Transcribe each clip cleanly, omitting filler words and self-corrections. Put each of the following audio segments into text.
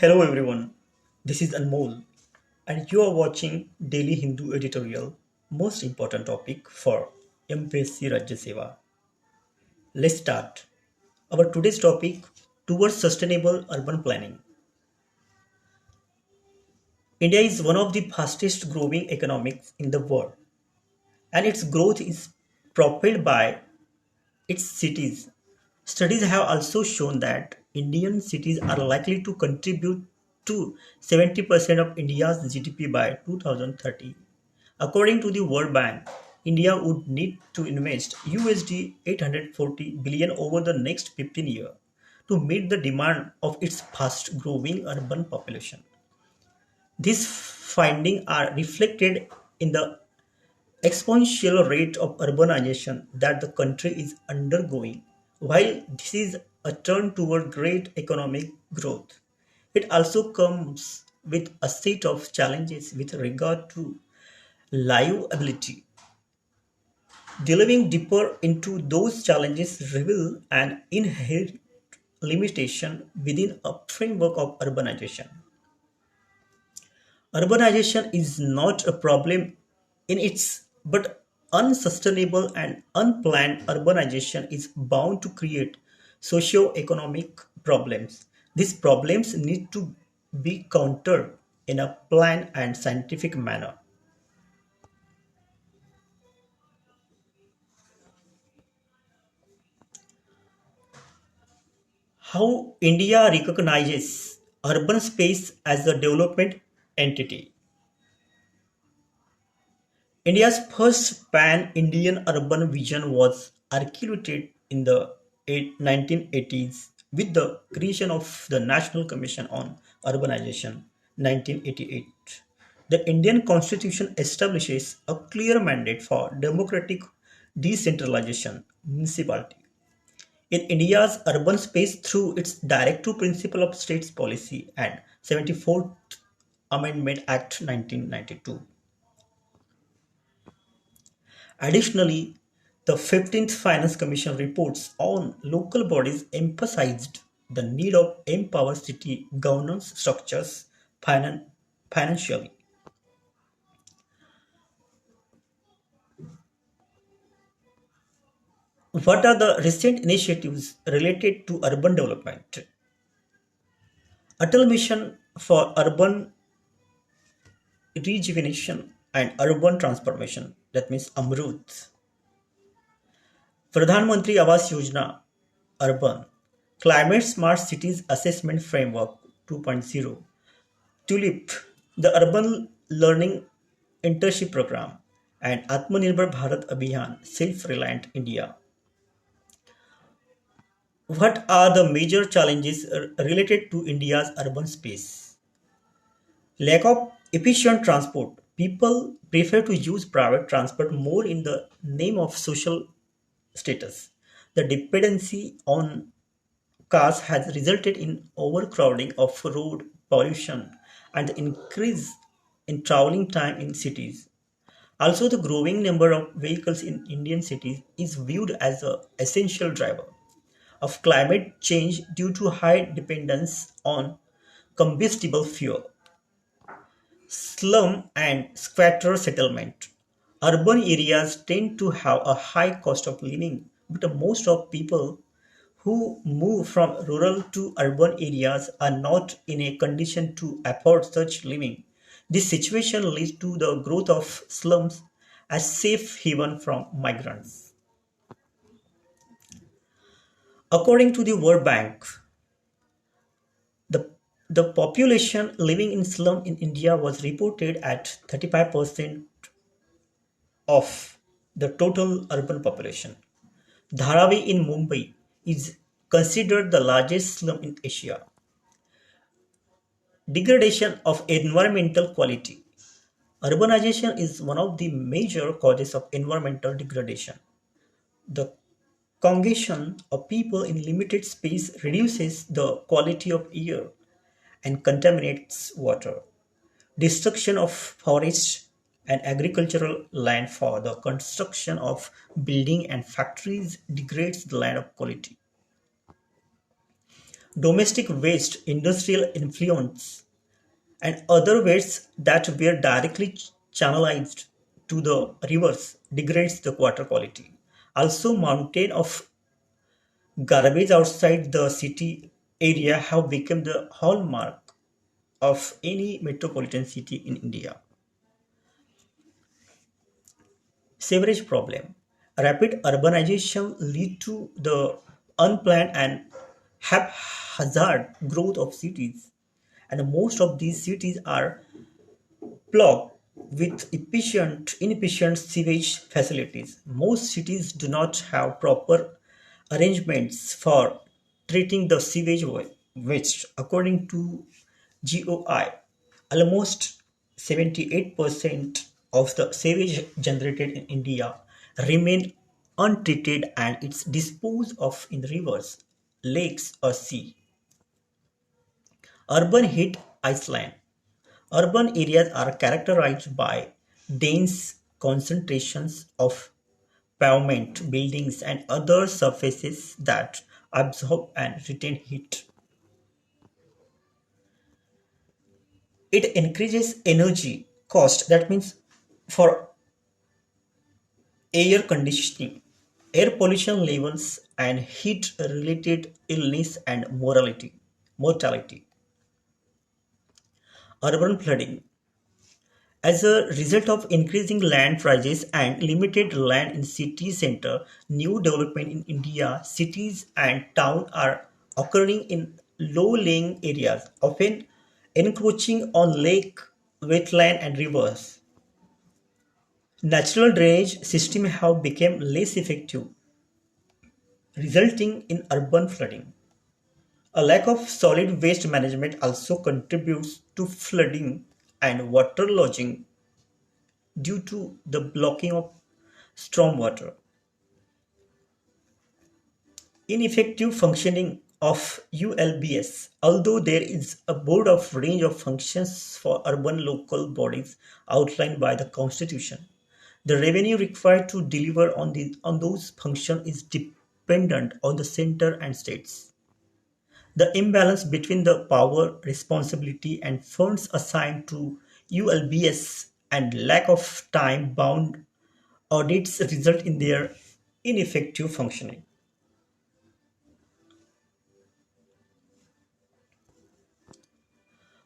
Hello everyone, this is Anmol and you are watching Daily Hindu Editorial, most important topic for MPSC Rajya Seva. Let's start. Our today's topic towards sustainable urban planning. India is one of the fastest growing economies in the world and its growth is propelled by its cities. Studies have also shown that Indian cities are likely to contribute to 70% of India's GDP by 2030. According to the World Bank, India would need to invest USD 840 billion over the next 15 years to meet the demand of its fast growing urban population. These findings are reflected in the exponential rate of urbanization that the country is undergoing. While this is a turn toward great economic growth, it also comes with a set of challenges with regard to liability. Delving deeper into those challenges reveal an inherent limitation within a framework of urbanization. Urbanization is not a problem in its but unsustainable and unplanned urbanization is bound to create socio-economic problems. These problems need to be countered in a planned and scientific manner. How India recognizes urban space as a development entity. India's first pan-Indian urban vision was articulated in the 1980s with the creation of the National Commission on Urbanization 1988. The Indian Constitution establishes a clear mandate for democratic decentralization municipality in India's urban space through its Directive Principle of States Policy and 74th Amendment Act 1992. Additionally, the 15th Finance Commission reports on local bodies emphasized the need of empower city governance structures financially. What are the recent initiatives related to urban development? Atal Mission for Urban Rejuvenation and Urban Transformation, that means AMRUT. Pradhan Mantri Awas Yojana Urban Climate Smart Cities Assessment Framework 2.0, TULIP, the Urban Learning Internship Program, and Atmanirbhar Bharat Abhiyan Self Reliant India. What are the major challenges related to India's urban space? Lack of efficient transport. People prefer to use private transport more in the name of social status. The dependency on cars has resulted in overcrowding of road pollution and the increase in traveling time in cities. Also, the growing number of vehicles in Indian cities is viewed as an essential driver of climate change due to high dependence on combustible fuel. Slum and squatter settlement. Urban areas tend to have a high cost of living, but most of people who move from rural to urban areas are not in a condition to afford such living. This situation leads to the growth of slums as safe haven from migrants. According to the World Bank, the, the population living in slum in India was reported at 35% of the total urban population. Dharavi in Mumbai is considered the largest slum in Asia. Degradation of environmental quality. Urbanization is one of the major causes of environmental degradation. The congregation of people in limited space reduces the quality of air and contaminates water. Destruction of forests and agricultural land for the construction of buildings and factories degrades the land of quality. domestic waste, industrial influence, and other wastes that were directly channelized to the rivers degrades the water quality. Also, mountain of garbage outside the city area have become the hallmark of any metropolitan city in India. Sewerage problem. Rapid urbanization lead to the unplanned and haphazard growth of cities, and most of these cities are plugged with inefficient sewage facilities. Most cities do not have proper arrangements for treating the sewage waste. According to GOI, almost 78% of the sewage generated in India remain untreated and it's disposed of in rivers, lakes, or sea. Urban heat island. Urban areas are characterized by dense concentrations of pavement, buildings, and other surfaces that absorb and retain heat. It increases energy cost. That means for air conditioning, air pollution levels, and heat related illness and mortality. Urban flooding. As a result of increasing land prices and limited land in city center, new development in India, cities and towns are occurring in low-lying areas, often encroaching on lake, wetland and rivers. Natural drainage systems have become less effective, resulting in urban flooding. A lack of solid waste management also contributes to flooding and waterlogging due to the blocking of stormwater. Ineffective functioning of ULBS. Although there is a board of range of functions for urban local bodies outlined by the Constitution, the revenue required to deliver on those functions is dependent on the center and states. The imbalance between the power, responsibility, and funds assigned to ULBS and lack of time bound audits result in their ineffective functioning.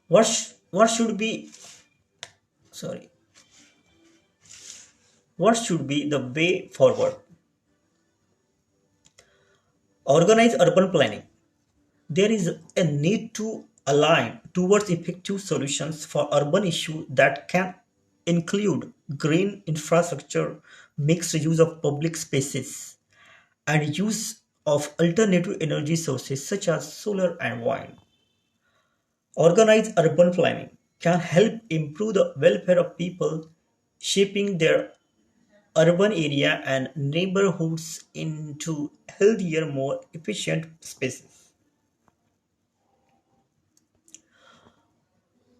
What should be sorry? What should be the way forward? Organize urban planning. There is a need to align towards effective solutions for urban issues that can include green infrastructure, mixed use of public spaces, and use of alternative energy sources such as solar and wind. Organized urban planning can help improve the welfare of people, shaping their urban area and neighborhoods into healthier, more efficient spaces.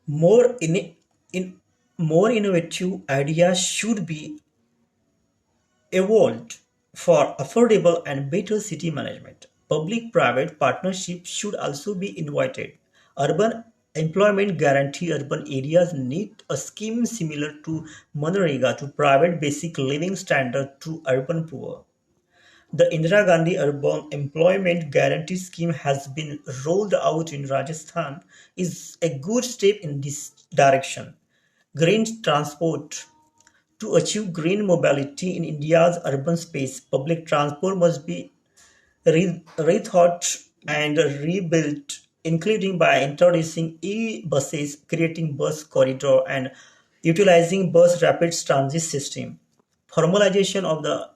More in more innovative ideas should be evolved for affordable and better city management. Public-private partnerships should also be invited. Urban employment guarantee urban areas need a scheme similar to Manrega to private basic living standard to urban poor. The Indira Gandhi Urban Employment Guarantee Scheme has been rolled out in Rajasthan is a good step in this direction. Green transport. To achieve green mobility in India's urban space, public transport must be rethought and rebuilt, including by introducing e-buses, creating bus corridor, and utilizing bus rapid transit system. Formalization of the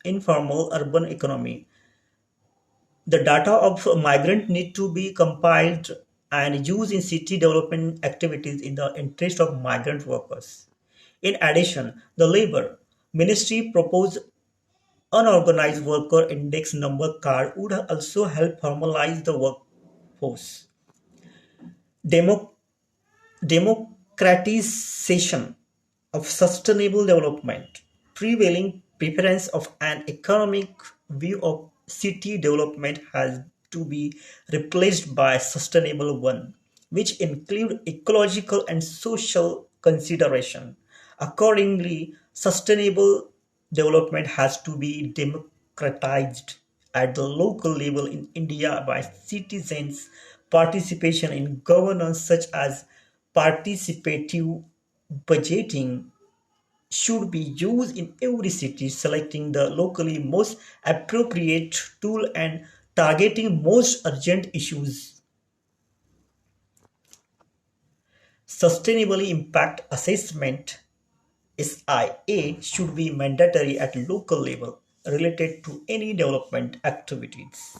informal urban economy. The data of migrants need to be compiled and used in city development activities in the interest of migrant workers. In addition, the Labour Ministry proposed unorganized worker index number card would also help formalize the workforce. Demo- Democratization of sustainable development, prevailing preference of an economic view of city development has to be replaced by sustainable one, which include ecological and social consideration. Accordingly, sustainable development has to be democratized at the local level in India by citizens' participation in governance such as participative budgeting should be used in every city, selecting the locally most appropriate tool and targeting most urgent issues. Sustainability impact assessment SIA should be mandatory at local level related to any development activities.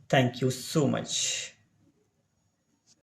Thank you so much.